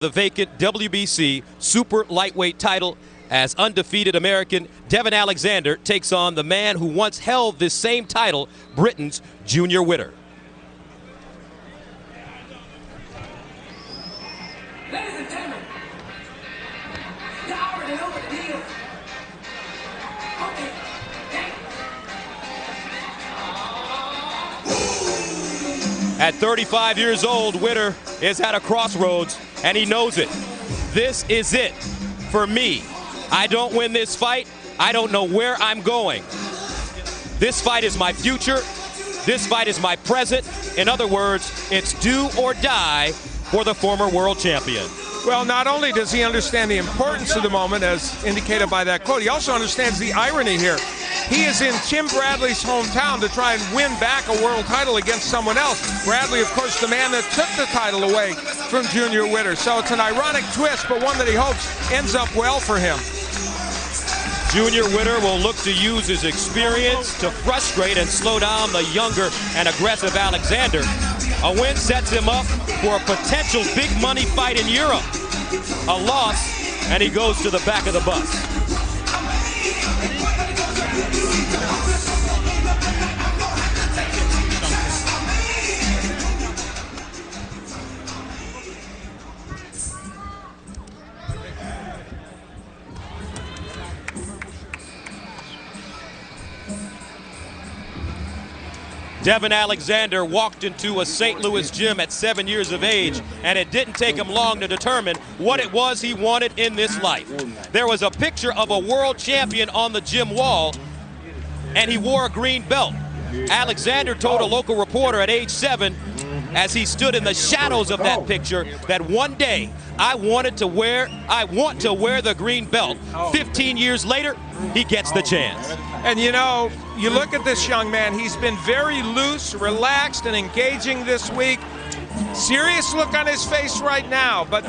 The vacant WBC super lightweight title as undefeated American Devon Alexander takes on the man who once held this same title, Britain's Junior Witter. Ladies and gentlemen, you already know what it is. Okay, At 35 years old, Witter is at a crossroads, and he knows it. This is it for me. I don't win this fight, I don't know where I'm going. This fight is my future. This fight is my present. In other words, it's do or die for the former world champion. Well, not only does he understand the importance of the moment, as indicated by that quote, he also understands the irony here. He is in Tim Bradley's hometown to try and win back a world title against someone else. Bradley, of course, the man that took the title away from Junior Witter. So it's an ironic twist, but one that he hopes ends up well for him. Junior Witter will look to use his experience to frustrate and slow down the younger and aggressive Alexander. A win sets him up for a potential big money fight in Europe. A loss, and he goes to the back of the bus. Devon Alexander walked into a St. Louis gym at 7 years of age, and it didn't take him long to determine what it was he wanted in this life. There was a picture of a world champion on the gym wall, and he wore a green belt. Alexander told a local reporter at age 7, as he stood in the shadows of that picture, that one day I want to wear the green belt. 15 years later, he gets the chance. And you know, you look at this young man, he's been very loose, relaxed, and engaging this week. Serious look on his face right now, but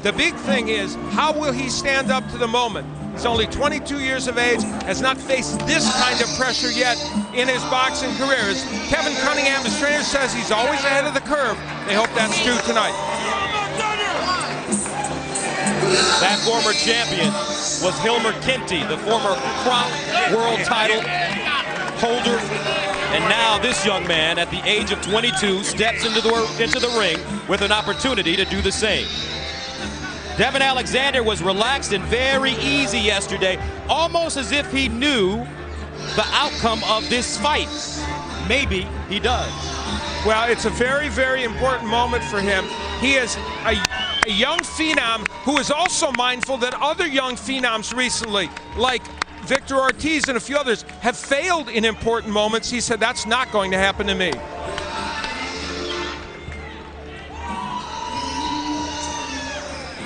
the big thing is, how will he stand up to the moment? He's only 22 years of age, has not faced this kind of pressure yet in his boxing career. As Kevin Cunningham, his trainer, says he's always ahead of the curve. They hope that's true tonight. That former champion was Hilmer Kinty, the former Crop world title holder. And now this young man, at the age of 22, steps into the ring with an opportunity to do the same. Devon Alexander was relaxed and very easy yesterday, almost as if he knew the outcome of this fight. Maybe he does. Well, it's a very, very important moment for him. He is a young phenom who is also mindful that other young phenoms recently, like Victor Ortiz and a few others, have failed in important moments. He said, that's not going to happen to me.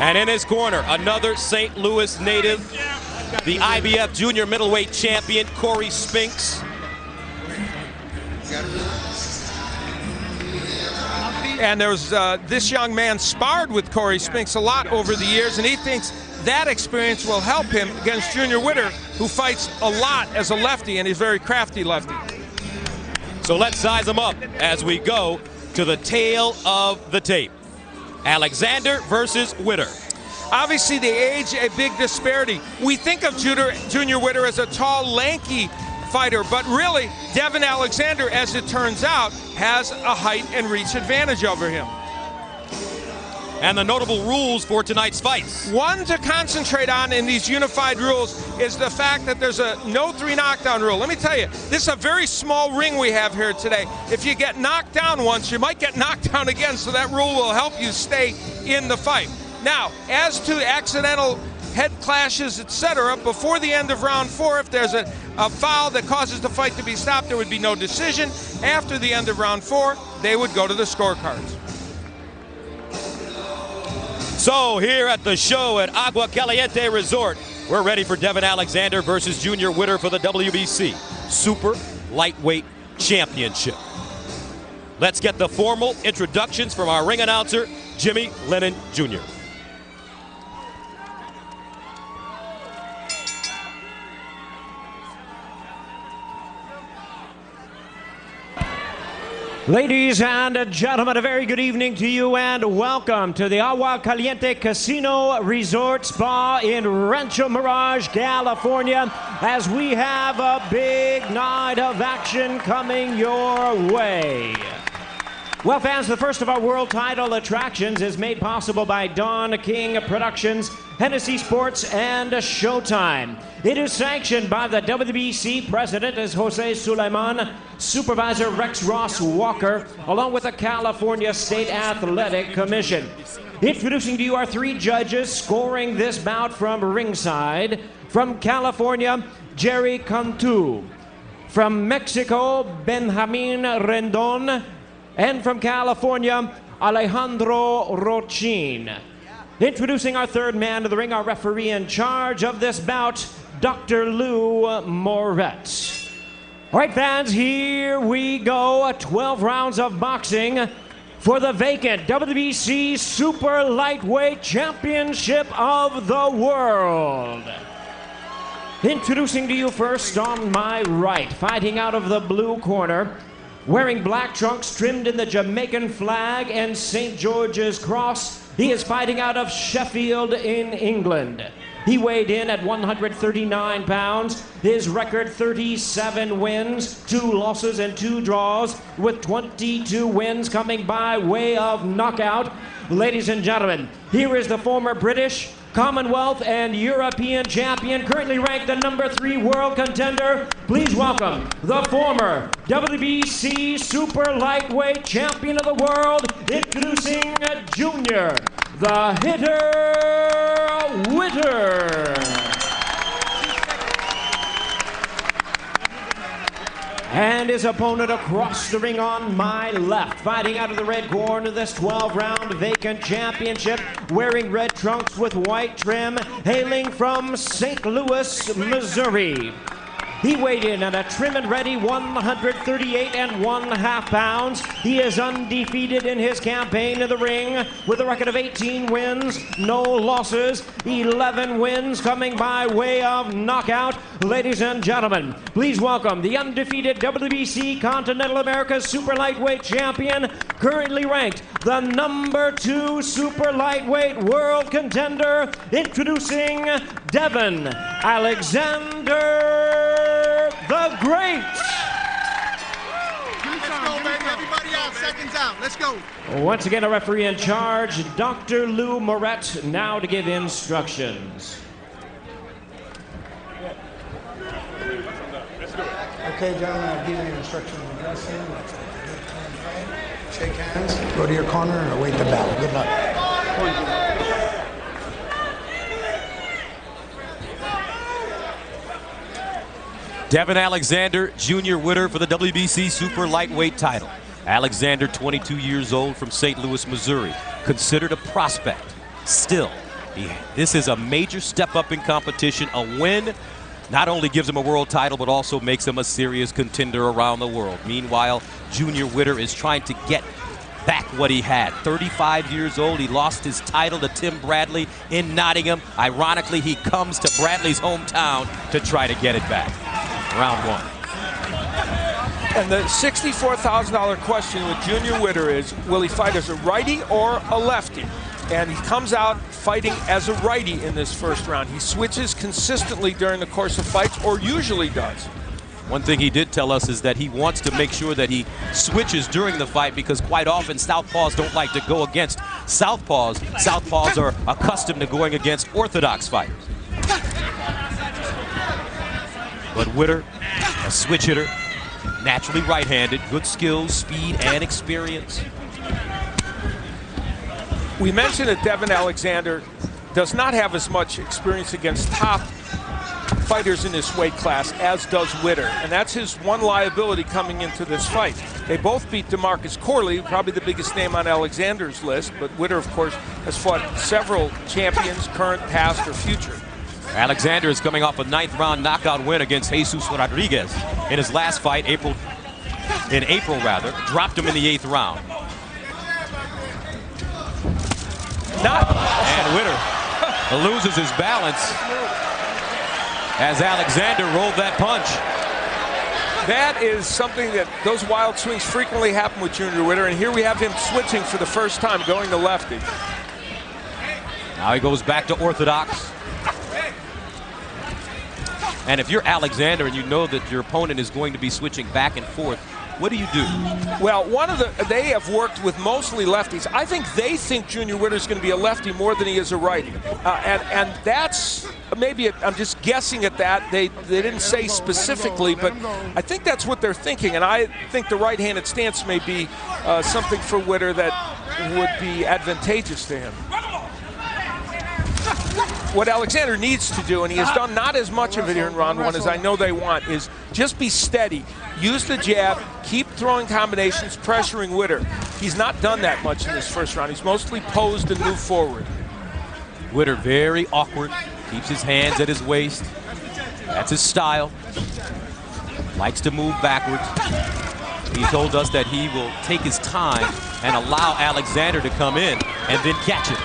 And in his corner, another St. Louis native, the IBF junior middleweight champion, Corey Spinks. And there's this young man sparred with Corey Spinks a lot over the years, and he thinks that experience will help him against Junior Witter, who fights a lot as a lefty, and he's a very crafty lefty. So let's size him up as we go to the tail of the tape. Alexander versus Witter. Obviously, the age, a big disparity. We think of Junior Witter as a tall, lanky fighter, but really, Devon Alexander, as it turns out, has a height and reach advantage over him. And the notable rules for tonight's fights. One to concentrate on in these unified rules is the fact that there's a no 3 knockdown rule. Let me tell you, this is a very small ring we have here today. If you get knocked down once, you might get knocked down again, so that rule will help you stay in the fight. Now, as to accidental head clashes, etc., before the end of round 4, if there's a foul that causes the fight to be stopped, there would be no decision. After the end of round 4, they would go to the scorecards. So here at the show at Agua Caliente Resort, we're ready for Devon Alexander versus Junior Witter for the WBC Super Lightweight Championship. Let's get the formal introductions from our ring announcer, Jimmy Lennon Jr. Ladies and gentlemen, a very good evening to you and welcome to the Agua Caliente Casino Resort Spa in Rancho Mirage, California, as we have a big night of action coming your way. Well, fans, the first of our world title attractions is made possible by Don King Productions, Hennessy Sports, and Showtime. It is sanctioned by the WBC president as Jose Sulaiman, supervisor Rex Ross Walker, along with the California State Athletic Commission. Introducing to you our three judges scoring this bout from ringside. From California, Jerry Cantu. From Mexico, Benjamin Rendon. And from California, Alejandro Rochin. Introducing our third man to the ring, our referee in charge of this bout, Dr. Lou Moret. All right, fans, here we go. 12 rounds of boxing for the vacant WBC Super Lightweight Championship of the World. Introducing to you first on my right, fighting out of the blue corner, wearing black trunks trimmed in the Jamaican flag and St. George's cross, he is fighting out of Sheffield in England. He weighed in at 139 pounds. His record 37 wins, 2 losses and 2 draws, with 22 wins coming by way of knockout. Ladies and gentlemen, here is the former British, Commonwealth, and European champion, currently ranked the #3 world contender. Please welcome the former WBC Super Lightweight Champion of the World, introducing Junior, the Hitter Witter. And his opponent across the ring on my left, fighting out of the red corner, this 12-round vacant championship, wearing red trunks with white trim, hailing from St. Louis, Missouri. He weighed in at a trim and ready 138 1/2 pounds. He is undefeated in his campaign in the ring with a record of 18 wins, no losses, 11 wins coming by way of knockout. Ladies and gentlemen, please welcome the undefeated WBC Continental America Super Lightweight Champion, currently ranked the #2 Super Lightweight World Contender, introducing Devon Alexander the Great. Let's go, baby. Everybody out. Seconds out. Let's go. Once again, a referee in charge, Dr. Lou Moret, now to give instructions. Okay, gentlemen, I'll give you instructions on dressing. Shake hands, go to your corner, and await the bell. Good luck. Devon Alexander, Junior Witter for the WBC Super Lightweight title. Alexander, 22 years old, from St. Louis, Missouri, considered a prospect. Still, this is a major step up in competition. A win not only gives him a world title, but also makes him a serious contender around the world. Meanwhile, Junior Witter is trying to get back what he had. 35 years old, he lost his title to Tim Bradley in Nottingham. Ironically, he comes to Bradley's hometown to try to get it back. Round 1. And the $64,000 question with Junior Witter is, will he fight as a righty or a lefty? And he comes out fighting as a righty in this first round. He switches consistently during the course of fights, or usually does. One thing he did tell us is that he wants to make sure that he switches during the fight, because quite often southpaws don't like to go against southpaws. Southpaws are accustomed to going against orthodox fighters. But Witter, a switch hitter, naturally right-handed, good skills, speed, and experience. We mentioned that Devon Alexander does not have as much experience against top fighters in this weight class as does Witter, and that's his one liability coming into this fight. They both beat DeMarcus Corley, probably the biggest name on Alexander's list, but Witter, of course, has fought several champions, current, past, or future. Alexander is coming off a 9th-round knockout win against Jesus Rodriguez in his last fight, in April, dropped him in the 8th round. And Witter loses his balance as Alexander rolled that punch. That is something that those wild swings frequently happen with Junior Witter, and here we have him switching for the first time, going to lefty. Now he goes back to orthodox. And if you're Alexander and you know that your opponent is going to be switching back and forth, what do you do? Well, they have worked with mostly lefties. I think they think Junior Witter's going to be a lefty more than he is a righty. And that's maybe, I'm just guessing at that. They didn't say specifically, but I think that's what they're thinking. And I think the right-handed stance may be something for Witter that would be advantageous to him. What Alexander needs to do, and he has done not as much of it here in round one as I know they want, is just be steady. Use the jab, keep throwing combinations, pressuring Witter. He's not done that much in this first round. He's mostly posed and moved forward. Witter very awkward, keeps his hands at his waist. That's his style. Likes to move backwards. He told us that he will take his time and allow Alexander to come in and then catch it.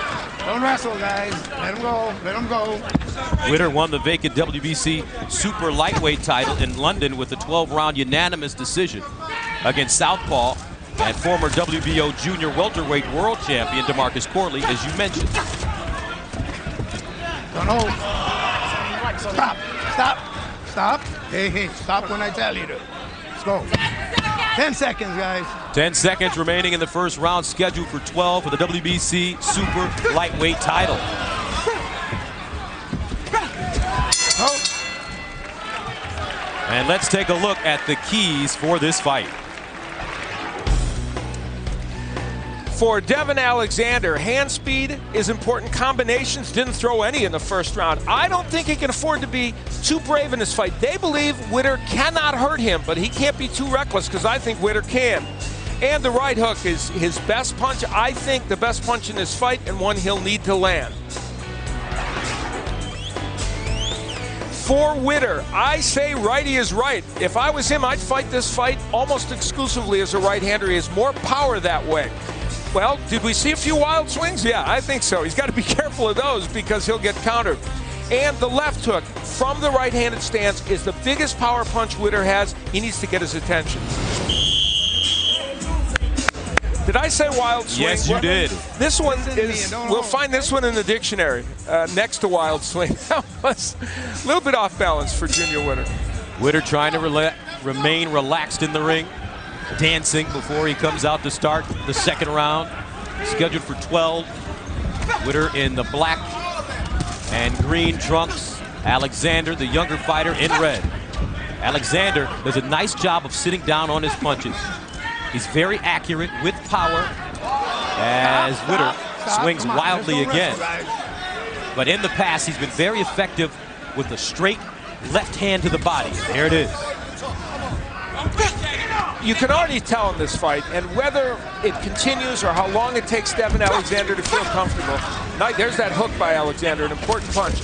Don't wrestle, guys. Let him go. Let him go. Witter won the vacant WBC super lightweight title in London with a 12-round unanimous decision against southpaw and former WBO junior welterweight world champion DeMarcus Corley, as you mentioned. Don't hold. Stop. Stop. Stop. Hey, hey, stop when I tell you to. Let's go. 10 seconds, guys. 10 seconds remaining in the first round, scheduled for 12 for the WBC super lightweight title. And let's take a look at the keys for this fight. For Devon Alexander, hand speed is important. Combinations, didn't throw any in the first round. I don't think he can afford to be too brave in this fight. They believe Witter cannot hurt him, but he can't be too reckless because I think Witter can. And the right hook is his best punch. I think the best punch in this fight, and one he'll need to land. For Witter, I say righty is right. If I was him, I'd fight this fight almost exclusively as a right-hander. He has more power that way. Well, did we see a few wild swings? Yeah, I think so. He's got to be careful of those because he'll get countered. And the left hook from the right-handed stance is the biggest power punch Witter has. He needs to get his attention. Did I say wild swing? Yes, you did. This one is, we'll find this one in the dictionary next to wild swing. That was a little bit off balance for Junior Witter. Witter trying to remain relaxed in the ring, dancing before he comes out to start the second round. Scheduled for 12. Witter in the black and green trunks. Alexander, the younger fighter, in red. Alexander does a nice job of sitting down on his punches. He's very accurate with power as Witter swings wildly again. But in the past, he's been very effective with a straight left hand to the body. There it is. You can already tell in this fight, and whether it continues or how long it takes Devon Alexander to feel comfortable. There's that hook by Alexander, an important punch.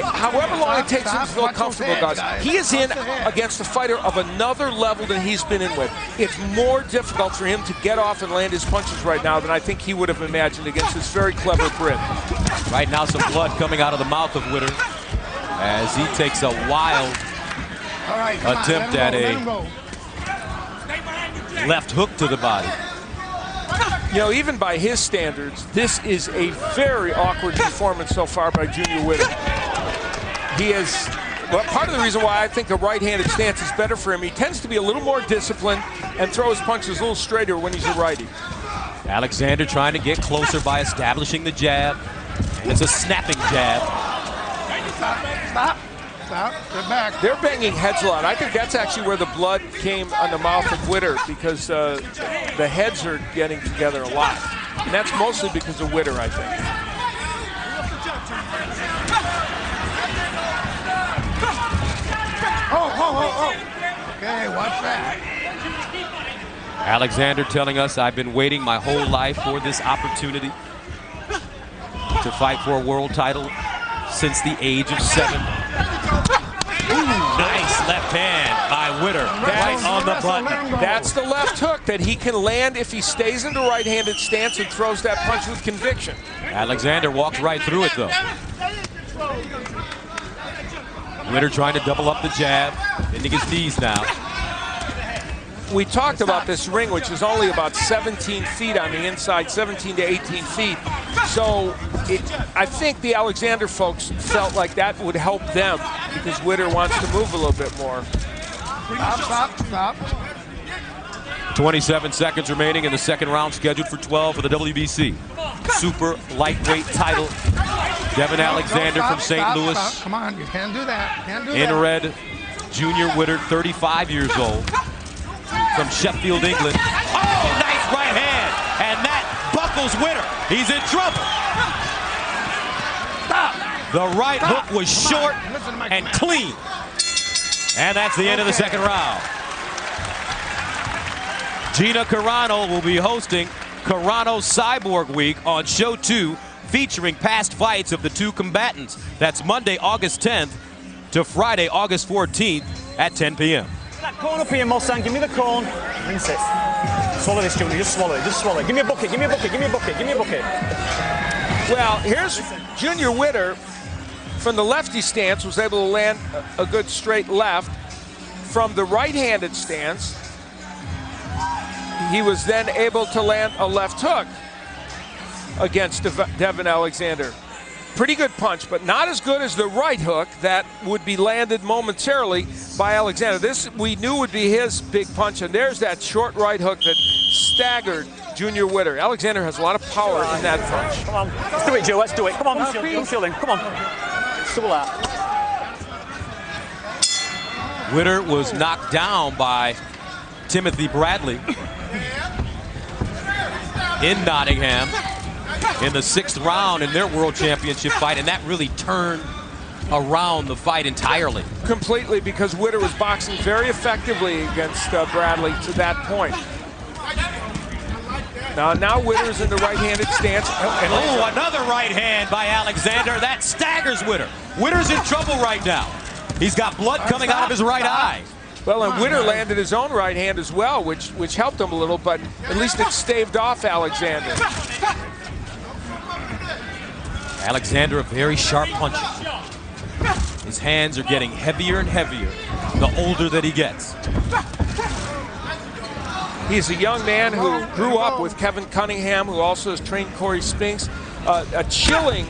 However long it takes him to feel comfortable, guys, he is in against a fighter of another level than he's been in with. It's more difficult for him to get off and land his punches right now than I think he would have imagined against this very clever Brit. Right now, some blood coming out of the mouth of Witter as he takes a wild attempt at a left hook to the body. You know, even by his standards, this is a very awkward performance so far by Junior Witter. He is, well, part of the reason why I think a right-handed stance is better for him, he tends to be a little more disciplined and throw his punches a little straighter when he's a righty. Alexander trying to get closer by establishing the jab. It's a snapping jab. Stop. Stop. Get back. They're banging heads a lot. I think that's actually where the blood came on the mouth of Witter, because the heads are getting together a lot. And that's mostly because of Witter, I think. Oh. Okay, watch that. Alexander telling us, I've been waiting my whole life for this opportunity to fight for a world title since the age of 7. Nice left hand by Witter, right on the button. That's the left hook that he can land if he stays in the right-handed stance and throws that punch with conviction. Alexander walks right through it, though. Witter trying to double up the jab, bending his knees now. we talked about this ring, which is only about 17 feet on the inside, 17 to 18 feet. So I think the Alexander folks felt like that would help them because Witter wants to move a little bit more. Stop. 27 seconds remaining in the second round, scheduled for 12 for the WBC. Super lightweight title. Devon Alexander from St. Louis. Stop. Come on, you can't do that. In red, Junior Witter, 35 years old, from Sheffield, England. Oh, nice right hand, and that buckles Witter. He's in trouble. Stop. The right hook was short and clean. And that's the end of the second round. Gina Carano will be hosting Carano Cyborg Week on Show 2, featuring past fights of the two combatants. That's Monday, August 10th to Friday, August 14th at 10 p.m. That corn up here, Mustang. Give me the corn. Rinse it. Swallow this, Junior. Just swallow it. Just swallow it. Give me a bucket. Give me a bucket. Give me a bucket. Give me a bucket. Well, here's Junior Witter from the lefty stance, was able to land a good straight left. From the right-handed stance, he was then able to land a left hook against Devon Alexander. Pretty good punch, but not as good as the right hook that would be landed momentarily by Alexander. This we knew would be his big punch, and there's that short right hook that staggered Junior Witter. Alexander has a lot of power in that punch. Come on, let's do it, Joe. Let's do it. Come on, come shielding. Come on. Double that. Witter was knocked down by Timothy Bradley in Nottingham in the 6th round in their world championship fight, and that really turned around the fight entirely. Completely, because Witter was boxing very effectively against Bradley to that point. Now Witter's in the right-handed stance. Oh, another right hand by Alexander. That staggers Witter. Witter's in trouble right now. He's got blood coming out of his right eye. Well, and Witter landed his own right hand as well, which helped him a little, but at least it staved off Alexander. Alexander, a very sharp puncher. His hands are getting heavier and heavier the older that he gets. He's a young man who grew up with Kevin Cunningham, who also has trained Corey Spinks. A chilling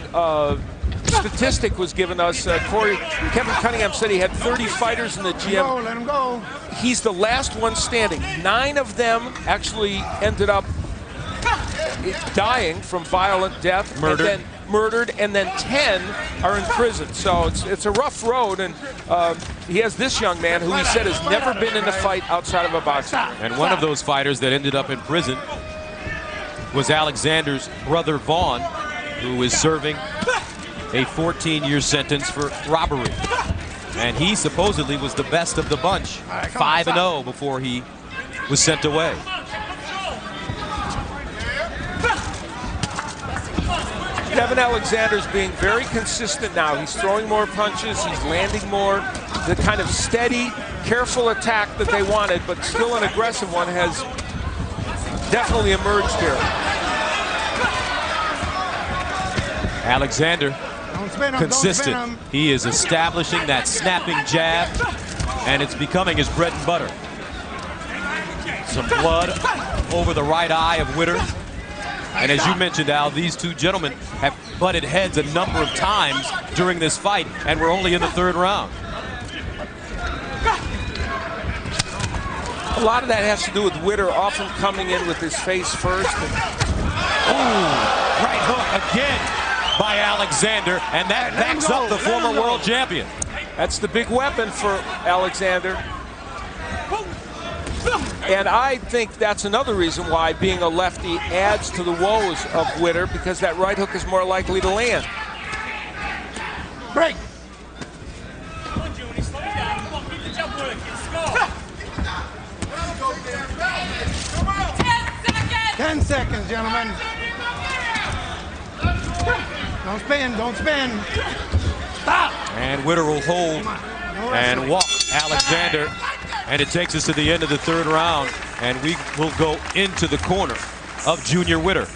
statistic was given us. Kevin Cunningham said he had 30 fighters in the gym. Let him go. He's the last one standing. 9 of them actually ended up dying from violent death. Murdered, and then 10 are in prison. So it's a rough road, and he has this young man who he said has never been in a fight outside of a boxing. And one of those fighters that ended up in prison was Alexander's brother Vaughn, who is serving a 14-year sentence for robbery. And he supposedly was the best of the bunch, 5-0 before he was sent away. Devon Alexander's being very consistent now. He's throwing more punches, he's landing more. The kind of steady, careful attack that they wanted, but still an aggressive one, has definitely emerged here. Alexander, consistent. He is establishing that snapping jab, and it's becoming his bread and butter. Some blood over the right eye of Witter. And as you mentioned, Al, these two gentlemen have butted heads a number of times during this fight, and we're only in the 3rd round. A lot of that has to do with Witter often coming in with his face first. Right hook again by Alexander, and that backs up the former world champion. That's the big weapon for Alexander. And I think that's another reason why being a lefty adds to the woes of Witter, because that right hook is more likely to land. Break. Come on, Junior, slow it down. Come on, keep the jump working. Score. 10 seconds, gentlemen. Don't spin, don't spin. Stop. And Witter will hold and walk Alexander. And it takes us to the end of the 3rd round, and we will go into the corner of Junior Witter.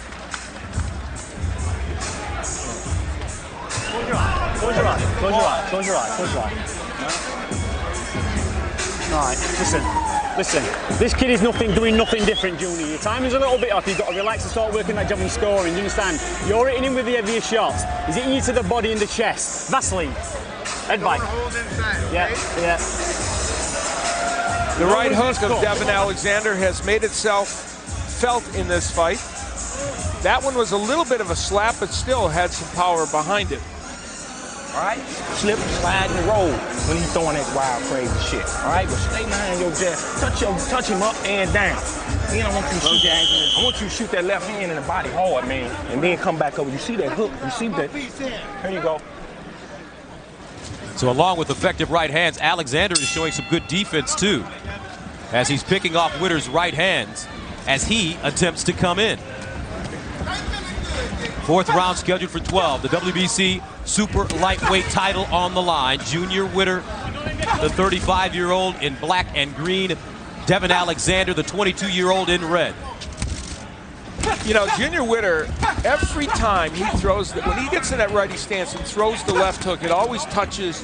Close your eye. Close your eye. Close your eye. Close your eye. Close your eye. right, listen. This kid is doing nothing different, Junior. Your timing's a little bit off. You've got to relax and start working that job and scoring. You understand? You're hitting him with the heavier shots. He's hitting you to the body and the chest. Vaseline. Head bite. Yeah. The right hook of Devon Alexander has made itself felt in this fight. That one was a little bit of a slap, but still had some power behind it. All right? Slip, slide, and roll when he's throwing that wild, crazy shit. All right? But stay behind your jab. Touch him up and down. Then I want you to shoot that. I want you to shoot that left hand in the body hard, man. And then come back over. You see that hook? You see that? Here you go. So along with effective right hands, Alexander is showing some good defense too, as he's picking off Witter's right hands as he attempts to come in. Fourth round scheduled for 12. The WBC super lightweight title on the line. Junior Witter, the 35-year-old in black and green. Devon Alexander, the 22-year-old in red. You know, Junior Witter, every time he throws, when he gets in that righty stance and throws the left hook, it always touches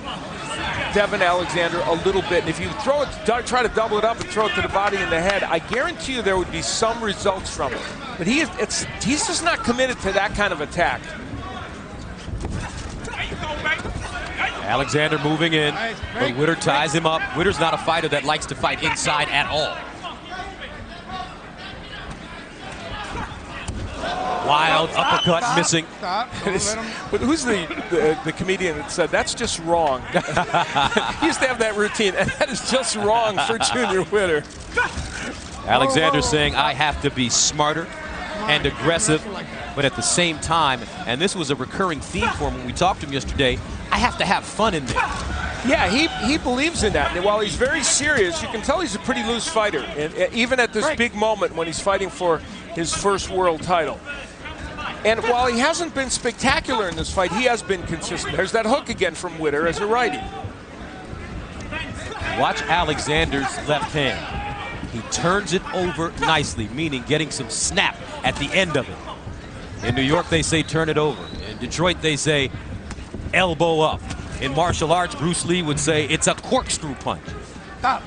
Devon Alexander a little bit. And if you throw it, try to double it up and throw it to the body and the head, I guarantee you there would be some results from it. But he's just not committed to that kind of attack. Alexander moving in, but Witter ties him up. Witter's not a fighter that likes to fight inside at all. Wild uppercut missing. But who's the comedian that said that's just wrong? He used to have that routine, and that is just wrong for Junior Witter. Alexander saying, I have to be smarter and aggressive, but at the same time, and this was a recurring theme for him when we talked to him yesterday, I have to have fun in there. Yeah, he believes in that. And while he's very serious, you can tell he's a pretty loose fighter, and even at this big moment when he's fighting for his first world title. And while he hasn't been spectacular in this fight, he has been consistent. There's that hook again from Witter as a righty. Watch Alexander's left hand. He turns it over nicely, meaning getting some snap at the end of it. In New York, they say turn it over. In Detroit, they say elbow up. In martial arts, Bruce Lee would say it's a corkscrew punch. Stop.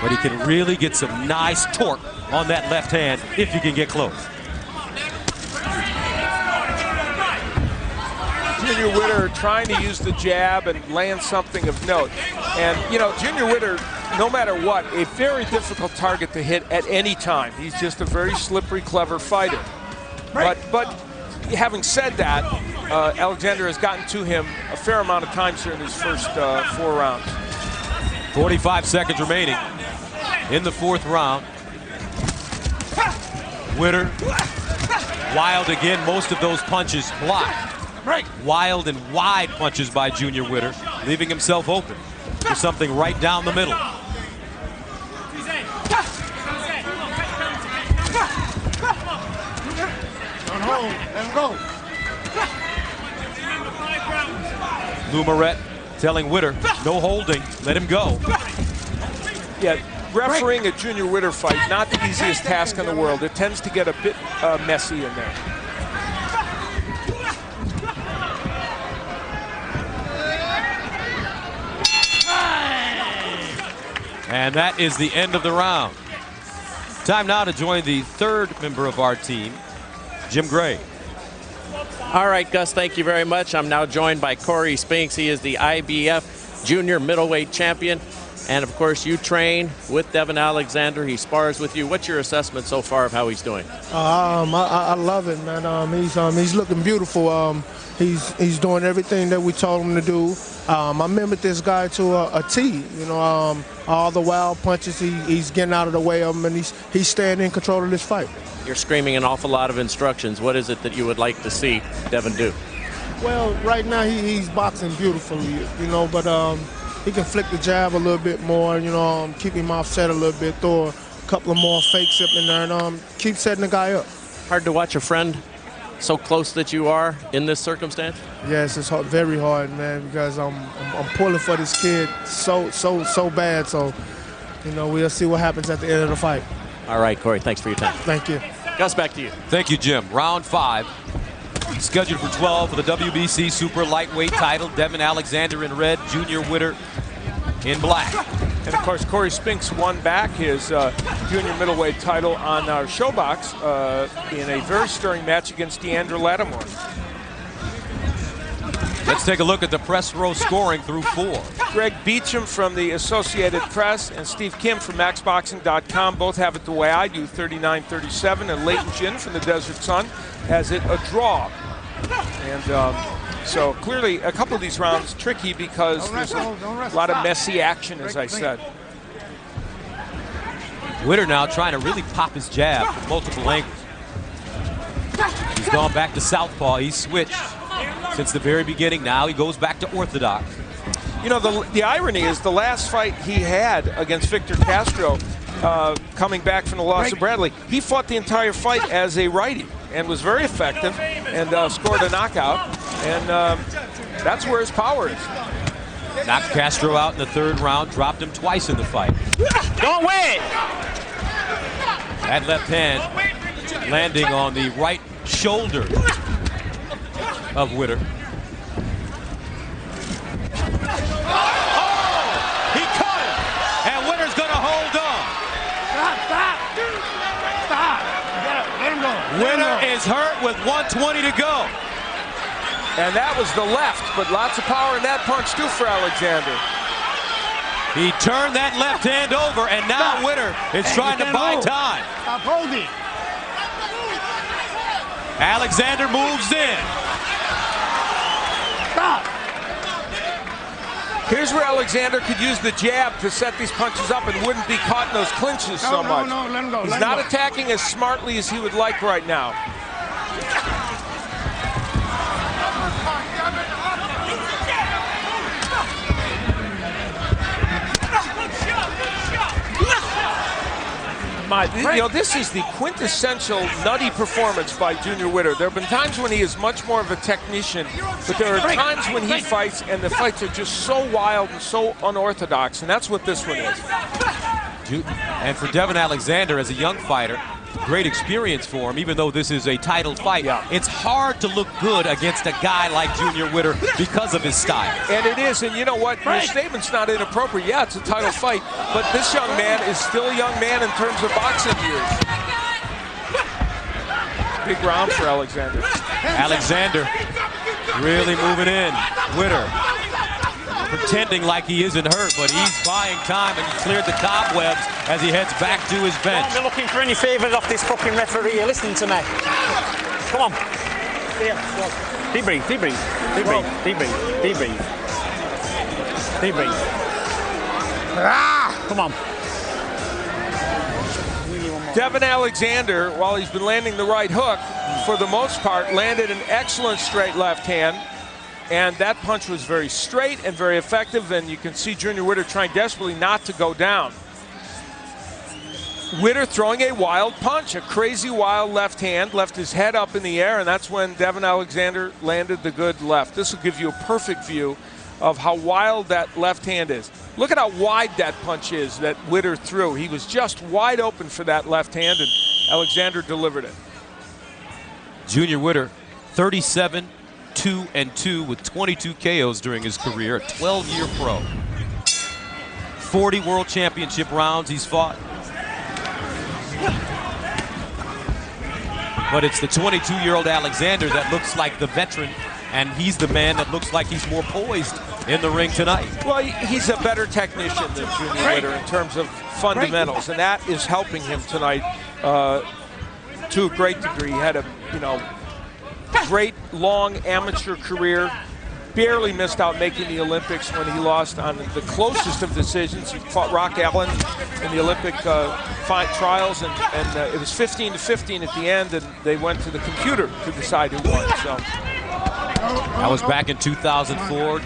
But he can really get some nice torque on that left hand if you can get close. Junior Witter trying to use the jab and land something of note. And, you know, Junior Witter, no matter what, a very difficult target to hit at any time. He's just a very slippery, clever fighter. But having said that, Alexander has gotten to him a fair amount of times here in his first 4 rounds. 45 seconds remaining in the fourth round. Witter, wild again, most of those punches blocked. Wild and wide punches by Junior Witter, leaving himself open for something right down the middle. Don't hold, let him go. Lou Moret telling Witter, no holding, let him go. Yeah, refereeing a Junior Witter fight, not the easiest task in the world. It tends to get a bit messy in there. And that is the end of the round. Time now to join the third member of our team, Jim Gray. All right, Gus, thank you very much. I'm now joined by Corey Spinks. He is the IBF junior middleweight champion. And of course, you train with Devon Alexander. He spars with you. What's your assessment so far of how he's doing? I love it, man. He's looking beautiful. He's doing everything that we told him to do. I mimicked this guy to a T. You know, all the wild punches, he's getting out of the way of them, and he's staying in control of this fight. You're screaming an awful lot of instructions. What is it that you would like to see Devon do? Well, right now he's boxing beautifully, you know, but he can flick the jab a little bit more, you know, keep him offset a little bit, throw a couple of more fakes up in there, and keep setting the guy up. Hard to watch a friend so close that you are in this circumstance? Yes, it's hard, very hard, man, because I'm pulling for this kid so bad. So, you know, we'll see what happens at the end of the fight. All right, Corey, thanks for your time. Thank you. Gus, back to you. Thank you, Jim. Round 5, scheduled for 12 for the WBC super lightweight title. Devon Alexander in red, Junior Witter in black. And of course, Corey Spinks won back his junior middleweight title on our showbox in a very stirring match against Deandra Lattimore. Let's take a look at the press row scoring through 4. Greg Beecham from the Associated Press and Steve Kim from MaxBoxing.com both have it the way I do, 39-37, and Leighton Jin from the Desert Sun has it a draw. And so clearly a couple of these rounds tricky because there's a lot of messy action, as I said. Witter now trying to really pop his jab from multiple angles. He's gone back to southpaw. He's switched since the very beginning. Now he goes back to orthodox. You know, the irony is the last fight he had against Victor Castro, coming back from the loss of Bradley, he fought the entire fight as a righty and was very effective and scored a knockout. And that's where his power is. Knocked Castro out in the 3rd round, dropped him twice in the fight. Don't wait! That left hand landing on the right shoulder of Witter. Oh! He caught him! And Witter's gonna hold on. Stop. Let him go. Witter is hurt with 1:20 to go. And that was the left, but lots of power in that punch too for Alexander. He turned that left hand over, and now Witter is trying to buy time. Stop holding. Alexander moves in. Stop. Here's where Alexander could use the jab to set these punches up and wouldn't be caught in those clinches so much. No, let him go. He's not attacking as smartly as he would like right now. You know, this is the quintessential nutty performance by Junior Witter. There have been times when he is much more of a technician, but there are times when he fights and the fights are just so wild and so unorthodox, and that's what this one is. And for Devon Alexander, as a young fighter, great experience for him, even though this is a title fight. Yeah. It's hard to look good against a guy like Junior Witter because of his style. And it is, and you know what? Your statement's not inappropriate. Yeah, it's a title fight, but this young man is still a young man in terms of boxing years. Big round for Alexander. Alexander really moving in. Witter pretending like he isn't hurt, but he's buying time, and he cleared the cobwebs as he heads back to his bench. Don't be looking for any favours off this fucking referee. You're listening to me. Come on. Here. Deep breathe, deep breathe, deep breathe, deep breathe, deep breathe. Deep breathe. Come on. Devon Alexander, while he's been landing the right hook, for the most part, landed an excellent straight left hand. And that punch was very straight and very effective, and you can see Junior Witter trying desperately not to go down. Witter throwing a wild punch, a crazy wild left hand, left his head up in the air, and that's when Devon Alexander landed the good left. This will give you a perfect view of how wild that left hand is. Look at how wide that punch is that Witter threw. He was just wide open for that left hand, and Alexander delivered it. Junior Witter, 37-2-2 with 22 KOs during his career, a 12-year pro. 40 world championship rounds he's fought. But it's the 22-year-old Alexander that looks like the veteran, and he's the man that looks like he's more poised in the ring tonight. Well, he's a better technician than Junior Witter in terms of fundamentals, and that is helping him tonight to a great degree. He had a, great long amateur career, barely missed out making the Olympics when he lost on the closest of decisions. He fought Rock Allen in the Olympic trials, and it was 15-15 at the end, and they went to the computer to decide who won. So that was back in 2004.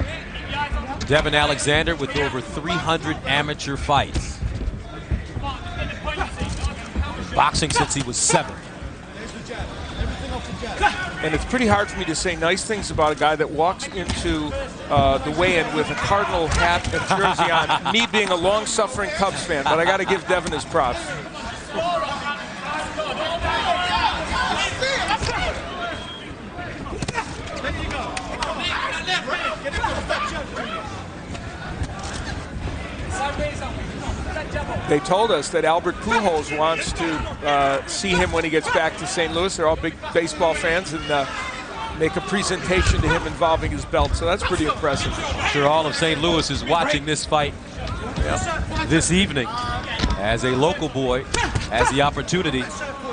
Devon Alexander with over 300 amateur fights. In boxing since he was 7. And it's pretty hard for me to say nice things about a guy that walks into the weigh-in with a Cardinal hat and jersey on, me being a long-suffering Cubs fan, but I got to give Devon his props. They told us that Albert Pujols wants to see him when he gets back to St. Louis. They're all big baseball fans, and make a presentation to him involving his belt. So that's pretty impressive. I'm sure all of St. Louis is watching this fight this evening, as a local boy has the opportunity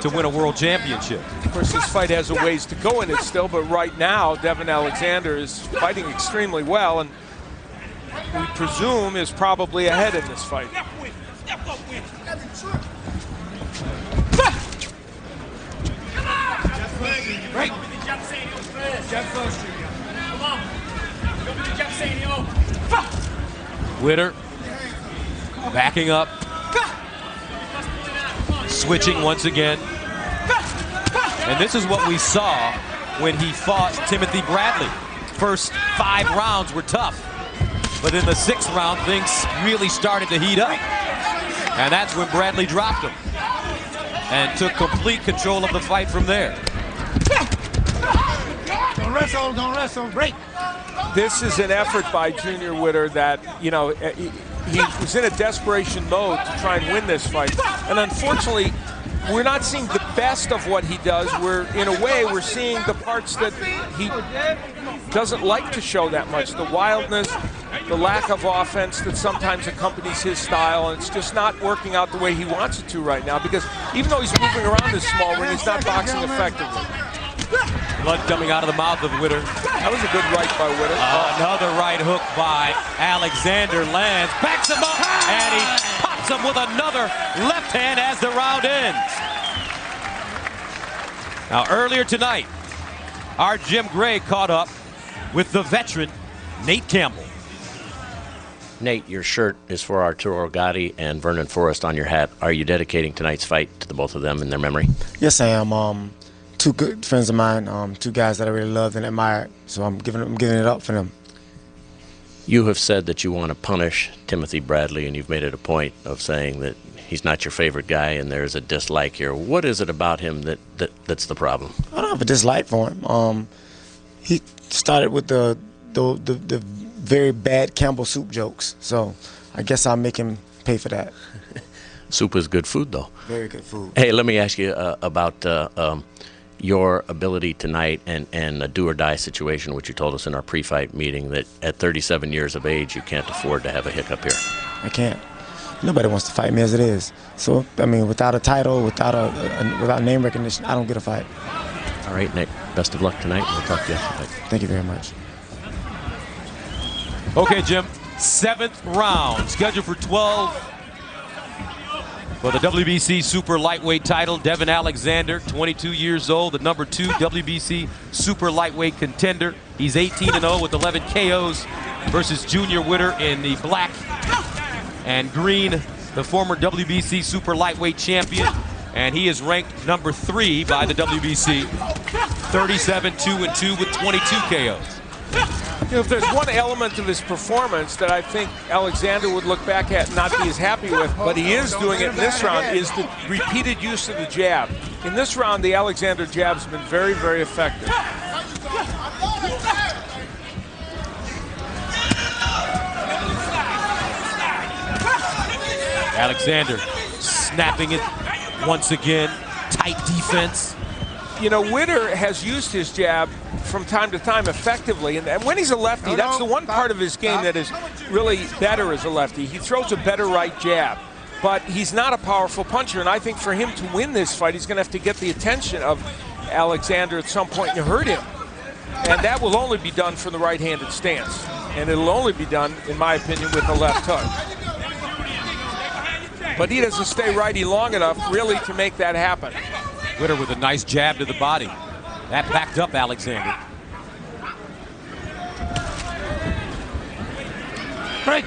to win a world championship. Of course, this fight has a ways to go in it still, but right now, Devon Alexander is fighting extremely well, and we presume is probably ahead in this fight. Right. Witter backing up, switching once again. And this is what we saw when he fought Timothy Bradley. First 5 rounds were tough, but in the 6th round, things really started to heat up. And that's when Bradley dropped him and took complete control of the fight from there. Don't wrestle, break. This is an effort by Junior Witter that, you know, he was in a desperation mode to try and win this fight. And unfortunately, we're not seeing the best of what he does. In a way, we're seeing the parts that he doesn't like to show that much. The wildness, the lack of offense that sometimes accompanies his style, and it's just not working out the way he wants it to right now, because even though he's moving around this small ring, he's not boxing effectively. Blood coming out of the mouth of Witter. That was a good right by Witter. Another right hook by Alexander lands, backs him up, and he pops him with another left hand as the round ends. Now, earlier tonight, our Jim Gray caught up with the veteran Nate Campbell. Nate, your shirt is for Arturo Gatti and Vernon Forrest on your hat. Are you dedicating tonight's fight to the both of them in their memory? Yes, I am. 2 good friends of mine, 2 guys that I really loved and admired, so I'm giving it up for them. You have said that you want to punish Timothy Bradley, and you've made it a point of saying that he's not your favorite guy and there's a dislike here. What is it about him that's the problem? I don't have a dislike for him. He started with the very bad Campbell soup jokes, so I guess I'll make him pay for that. Soup is good food, though. Very good food. Hey, let me ask you about your ability tonight and a do-or-die situation, which you told us in our pre-fight meeting, that at 37 years of age, you can't afford to have a hiccup here. I can't. Nobody wants to fight me as it is. So, I mean, without a title, without name recognition, I don't get a fight. All right, Nick. Best of luck tonight. We'll talk to you after the fight. Thank you very much. Okay, Jim. 7th round, scheduled for 12. For the WBC Super Lightweight title, Devon Alexander, 22 years old, the number 2 WBC Super Lightweight contender. He's 18-0 with 11 KOs versus Junior Witter in the black and green, the former WBC Super Lightweight champion. And he is ranked number 3 by the WBC, 37-2-2 with 22 KOs. You know, if there's one element of his performance that I think Alexander would look back at and not be as happy with, but he is doing it in this round, is the repeated use of the jab. In this round, the Alexander jab's been very, very effective. Alexander snapping it once again, tight defense. You know, Witter has used his jab from time to time effectively, and when he's a lefty, that's the one part of his game that is really better as a lefty. He throws a better right jab, but he's not a powerful puncher, and I think for him to win this fight, he's going to have to get the attention of Alexander at some point and hurt him, and that will only be done from the right-handed stance, and it'll only be done, in my opinion, with the left hook. But he doesn't stay righty long enough, really, to make that happen. Witter with a nice jab to the body. That backed up Alexander. Break.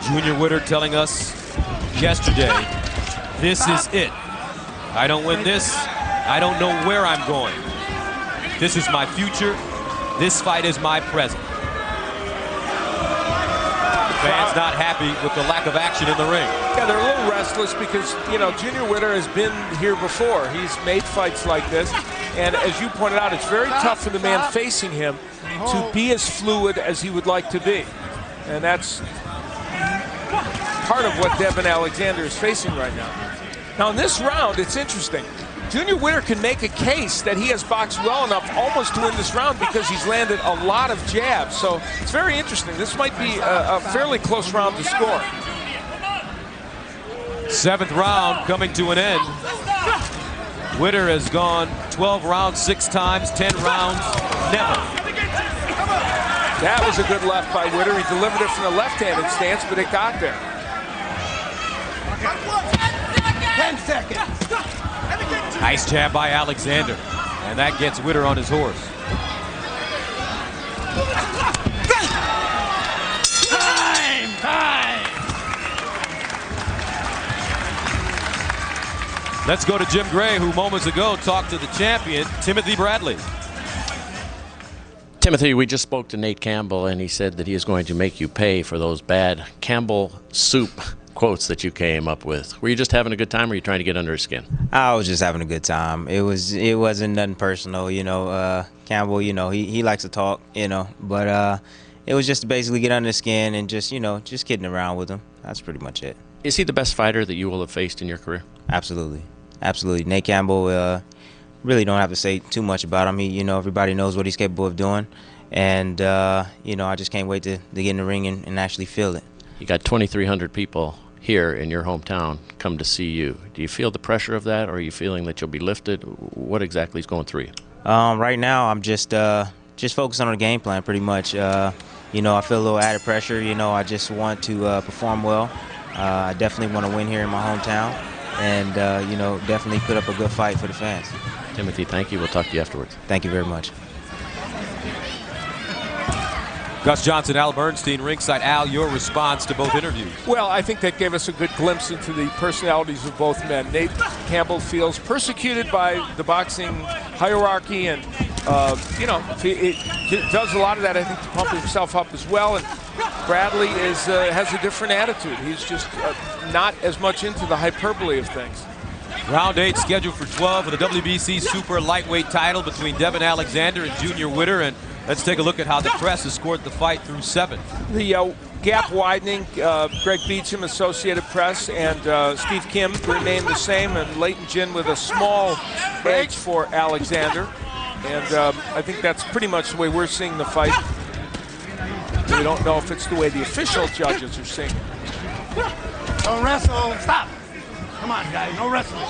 Junior Witter telling us yesterday, this is it. I don't win this, I don't know where I'm going. This is my future. This fight is my present. Fans not happy with the lack of action in the ring. Yeah, they're a little restless because, you know, Junior Witter has been here before. He's made fights like this. And as you pointed out, it's very tough for the man facing him to be as fluid as he would like to be. And that's part of what Devon Alexander is facing right now. Now in this round, it's interesting. Junior Witter can make a case that he has boxed well enough almost to win this round because he's landed a lot of jabs. So it's very interesting. This might be a fairly close round to score. 7th round coming to an end. Witter has gone 12 rounds 6 times, 10 rounds, never. That was a good left by Witter. He delivered it from the left-handed stance, but it got there. 10 seconds. Nice jab by Alexander, and that gets Witter on his horse. Time! Let's go to Jim Gray, who moments ago talked to the champion, Timothy Bradley. Timothy, we just spoke to Nate Campbell, and he said that he is going to make you pay for those bad Campbell soup quotes that you came up with. Were you just having a good time, or were you trying to get under his skin? I was just having a good time. It wasn't nothing personal, you know. Campbell, you know, he likes to talk, you know, but it was just to basically get under his skin and just, you know, just kidding around with him. That's pretty much it. Is he the best fighter that you will have faced in your career? Absolutely. Absolutely. Nate Campbell, really don't have to say too much about him. He, you know, everybody knows what he's capable of doing. And, you know, I just can't wait to get in the ring and actually feel it. You got 2,300 people here in your hometown come to see you. Do you feel the pressure of that, or are you feeling that you'll be lifted? What exactly is going through you? Right now, I'm just focusing on the game plan pretty much. You know, I feel a little added pressure. You know, I just want to perform well. I definitely want to win here in my hometown and, you know, definitely put up a good fight for the fans. Timothy, thank you. We'll talk to you afterwards. Thank you very much. Gus Johnson, Al Bernstein, ringside. Al, your response to both interviews? Well, I think that gave us a good glimpse into the personalities of both men. Nate Campbell feels persecuted by the boxing hierarchy, and you know, it does a lot of that, I think, to pump himself up as well. And Bradley has a different attitude. He's just not as much into the hyperbole of things. Round 8 scheduled for 12 with the WBC super lightweight title between Devon Alexander and Junior Witter. And let's take a look at how the press has scored the fight through 7. The gap widening. Greg Beecham, Associated Press, and Steve Kim remain the same, and Leighton Jin with a small edge for Alexander. And I think that's pretty much the way we're seeing the fight. We don't know if it's the way the official judges are seeing it. Don't wrestle. Stop. Come on, guys. No wrestling.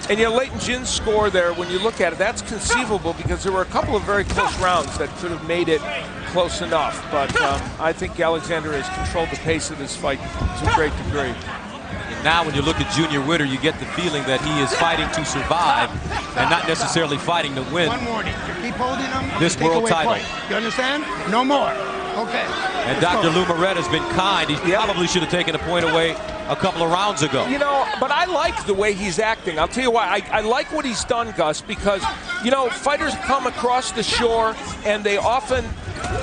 And you know, Leighton Jin's score there, when you look at it, that's conceivable because there were a couple of very close rounds that could have made it close enough. But I think Alexander has controlled the pace of this fight to a great degree. And now when you look at Junior Witter, you get the feeling that he is fighting to survive and not necessarily fighting to win. One warning. You keep holding him, this world title. Point. You understand? No more. Okay. And Dr. Lou Moret has been kind. He probably should have taken a point away a couple of rounds ago. You know, but I like the way he's acting. I'll tell you why. I like what he's done, Gus, because, you know, fighters come across the shore and they often,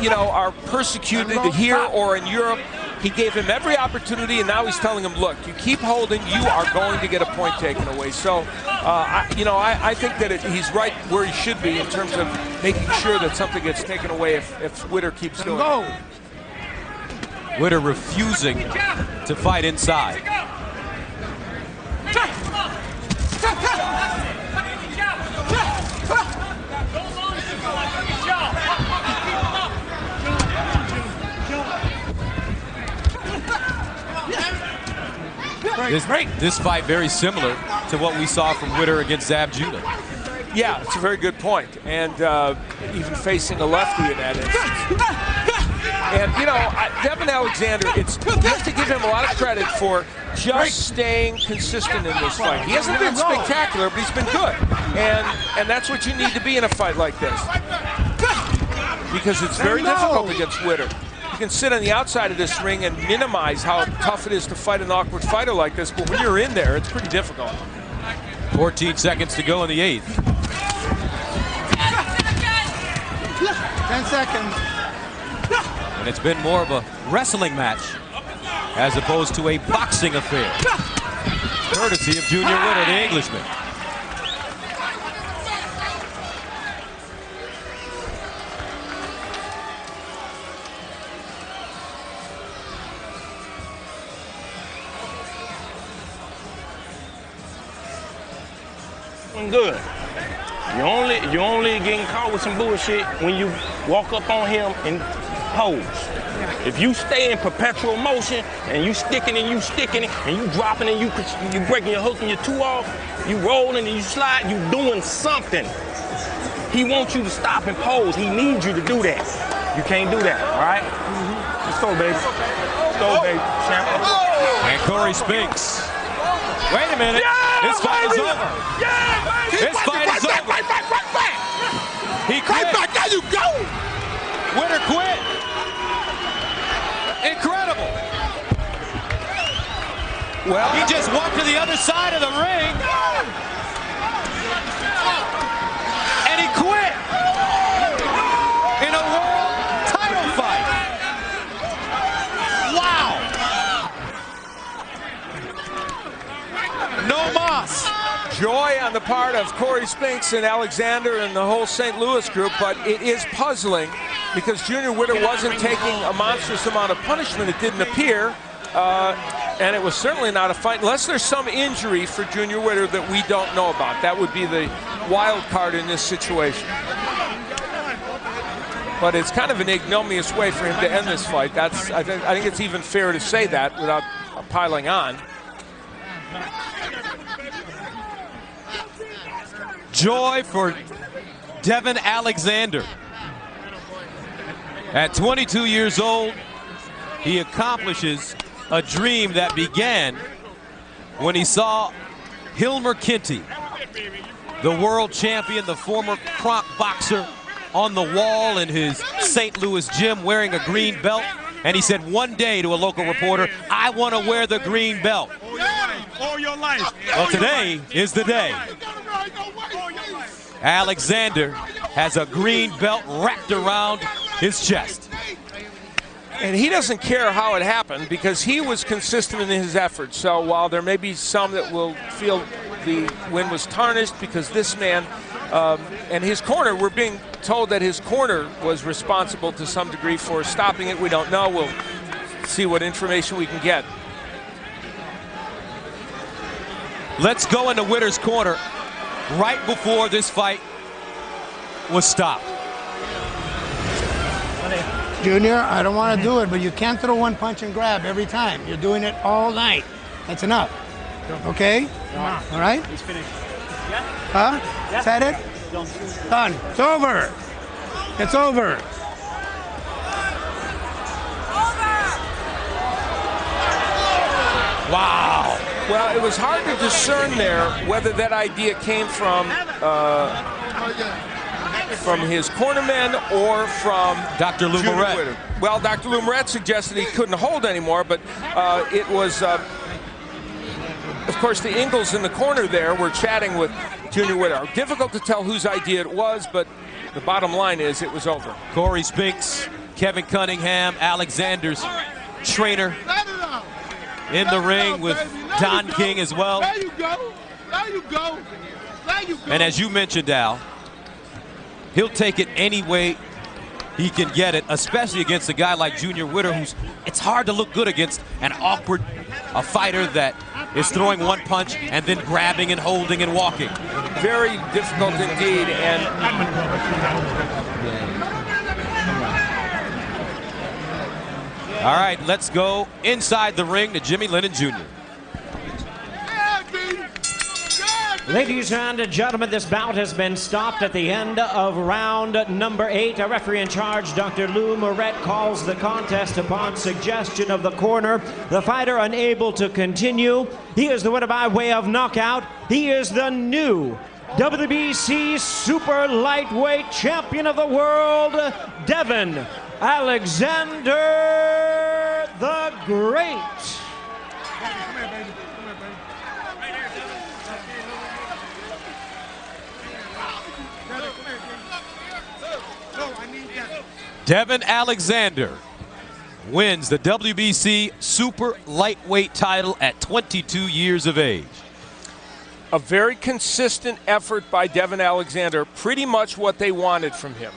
you know, are persecuted here or in Europe. He gave him every opportunity, and now he's telling him, look, you keep holding, you are going to get a point taken away. So, I think that he's right where he should be in terms of making sure that something gets taken away if Witter keeps doing it. Witter refusing to fight inside. This fight very similar to what we saw from Witter against Zab Judah. Yeah, it's a very good point. And even facing a lefty in that instance. And, you know, Devon Alexander, you have to give him a lot of credit for just staying consistent in this fight. He hasn't been spectacular, but he's been good. And that's what you need to be in a fight like this. Because it's very difficult against Witter. You can sit on the outside of this ring and minimize how tough it is to fight an awkward fighter like this, but when you're in there, it's pretty difficult. 14 seconds to go in the 8th. 10 seconds. And it's been more of a wrestling match as opposed to a boxing affair. Courtesy of Junior Witter, the Englishman. looking good. You're only getting caught with some bullshit when you walk up on him and pose. If you stay in perpetual motion and you sticking and you dropping and you breaking your hook and your two off, you rolling and you slide, you doing something. He wants you to stop and pose. He needs you to do that. You can't do that, all right? Let's go, baby. Let's go, baby. And Corey Spinks. Wait a minute. Yeah, this fight is over. Yeah, baby. This fight is over. Right back. He quit. Right back. There you go. Witter quit. Incredible. Well, he just walked to the other side of the ring. And he quit. In a world title fight. Wow. No mas. Joy on the part of Corey Spinks and Alexander and the whole St. Louis group, but it is puzzling because Junior Witter wasn't taking a monstrous amount of punishment, it didn't appear, and it was certainly not a fight, unless there's some injury for Junior Witter that we don't know about. That would be the wild card in this situation. But it's kind of an ignominious way for him to end this fight. I think it's even fair to say that without piling on. Joy for Devon Alexander. At 22 years old, he accomplishes a dream that began when he saw Hilmer Kinty, the world champion, the former Kronk boxer, on the wall in his St. Louis gym wearing a green belt. And he said one day to a local reporter, I want to wear the green belt. All your life. Well, today is the day. Alexander has a green belt wrapped around his chest. And he doesn't care how it happened because he was consistent in his efforts. So while there may be some that will feel the win was tarnished because this man and his corner, we're being told that his corner was responsible to some degree for stopping it. We don't know. We'll see what information we can get. Let's go into Witter's corner right before this fight was stopped. Junior, I don't want to do it, but you can't throw one punch and grab every time. You're doing it all night. That's enough. Okay? All right? He's finished. Huh? Is that it? Done. It's over. It's over. Wow. Well, it was hard to discern there whether that idea came from his cornermen or from Dr. Lou Junior Moret. Witter. Well, Dr. Lou Moret suggested he couldn't hold anymore, but it was, of course, the Ingles in the corner there were chatting with Junior Witter. Difficult to tell whose idea it was, but the bottom line is it was over. Corey Spinks, Kevin Cunningham, Alexander's trainer in the ring with Don King as well. There you go. There you go. There you go. And as you mentioned, Al, he'll take it any way he can get it, especially against a guy like Junior Witter, who's it's hard to look good against a fighter that is throwing one punch and then grabbing and holding and walking. Very difficult indeed. And all right, let's go inside the ring to Jimmy Lennon Jr. Ladies and gentlemen, this bout has been stopped at the end of round number 8. A referee in charge, Dr. Lou Moret, calls the contest upon suggestion of the corner. The fighter unable to continue. He is the winner by way of knockout. He is the new WBC Super Lightweight Champion of the World, Devon Alexander the Great. Devon Alexander wins the WBC Super Lightweight title at 22 years of age. a very consistent effort by Devon Alexander, pretty much what they wanted from him.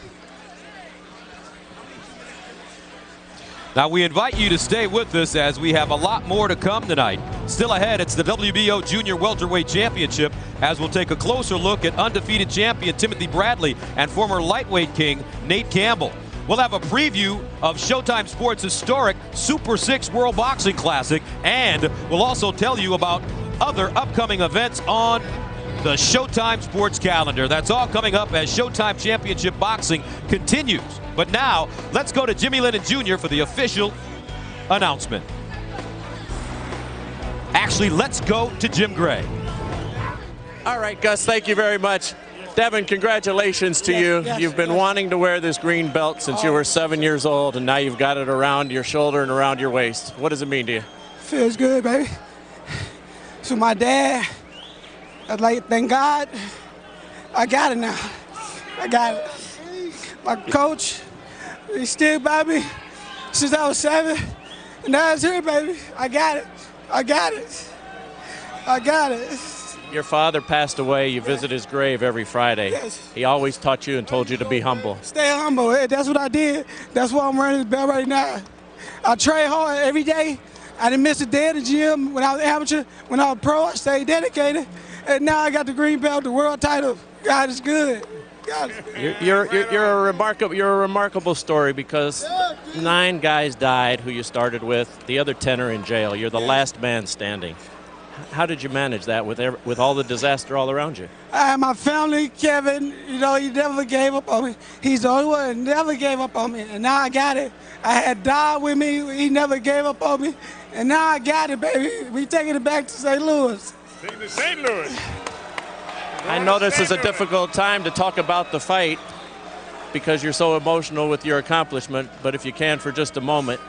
Now we invite you to stay with us as we have a lot more to come tonight. Still ahead, it's the WBO Junior Welterweight Championship as we'll take a closer look at undefeated champion Timothy Bradley and former lightweight king Nate Campbell. We'll have a preview of Showtime Sports' historic Super 6 World Boxing Classic, and we'll also tell you about other upcoming events on the Showtime Sports calendar. That's all coming up as Showtime Championship Boxing continues. But now, let's go to Jimmy Lennon Jr. for the official announcement. Actually, let's go to Jim Gray. All right, Gus, thank you very much. Devon, congratulations to you. You've been wanting to wear this green belt since you were 7 years old, and now you've got it around your shoulder and around your waist. What does it mean to you? Feels good, baby. So my dad, I'd like to thank God, I got it now. I got it. My coach, he still by me since I was 7, and now it's here, baby. I got it. I got it. I got it. Your father passed away. You visit his grave every Friday. Yes. He always taught you and told you to be humble. Stay humble. That's what I did. That's why I'm wearing this belt right now. I train hard every day. I didn't miss a day at the gym. When I was amateur, when I was pro, I stayed dedicated. And now I got the green belt, the world title. God is good. God is good. You're a remarkable story because 9 guys died who you started with. The other 10 are in jail. You're the last man standing. How did you manage that with all the disaster all around you? My family, Kevin, you know, he never gave up on me. He's the only one that never gave up on me. And now I got it. I had Dodd with me. He never gave up on me. And now I got it, baby. We taking it back to St. Louis. Taking to St. Louis. I know this is a difficult time to talk about the fight because you're so emotional with your accomplishment, but if you can for just a moment,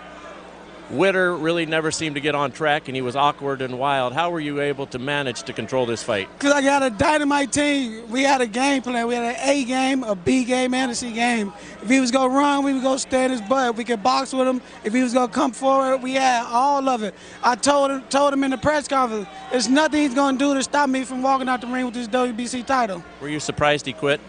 Witter really never seemed to get on track, and he was awkward and wild. How were you able to manage to control this fight? Because I got a dynamite team. We had a game plan. We had an A game, a B game, and a C game. If he was going to run, we would go stay in his butt. We could box with him. If he was going to come forward, we had all of it. I told him in the press conference, there's nothing he's going to do to stop me from walking out the ring with this WBC title. Were you surprised he quit?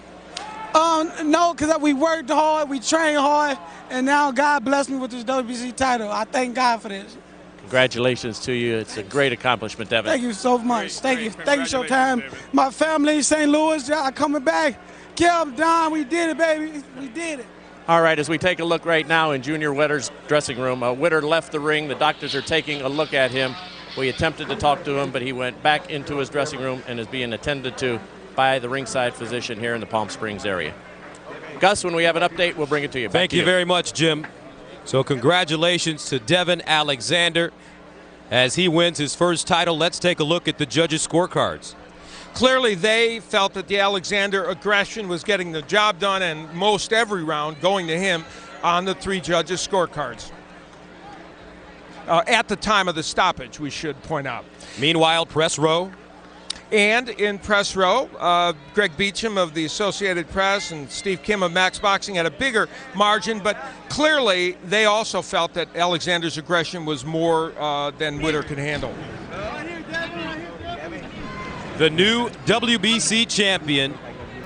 No, because we worked hard, we trained hard, and now God blessed me with this WBC title. I thank God for this. Congratulations to you. It's a great accomplishment, Devon. Thank you so much. Thank you, Showtime. My family in St. Louis, y'all coming back. Kev, Don, we did it, baby. We did it. All right, as we take a look right now in Junior Witter's dressing room, Witter left the ring. The doctors are taking a look at him. We attempted to talk to him, but he went back into his dressing room and is being attended to by the ringside physician here in the Palm Springs area. Gus, when we have an update, we'll bring it to you. Thank you very much, Jim. So congratulations to Devon Alexander as he wins his first title. Let's take a look at the judges' scorecards. Clearly, they felt that the Alexander aggression was getting the job done, and most every round going to him on the 3 judges' scorecards. At the time of the stoppage, we should point out. Meanwhile, press row. And in press row, Greg Beecham of the Associated Press and Steve Kim of Max Boxing had a bigger margin, but clearly they also felt that Alexander's aggression was more than Witter could handle. The new WBC champion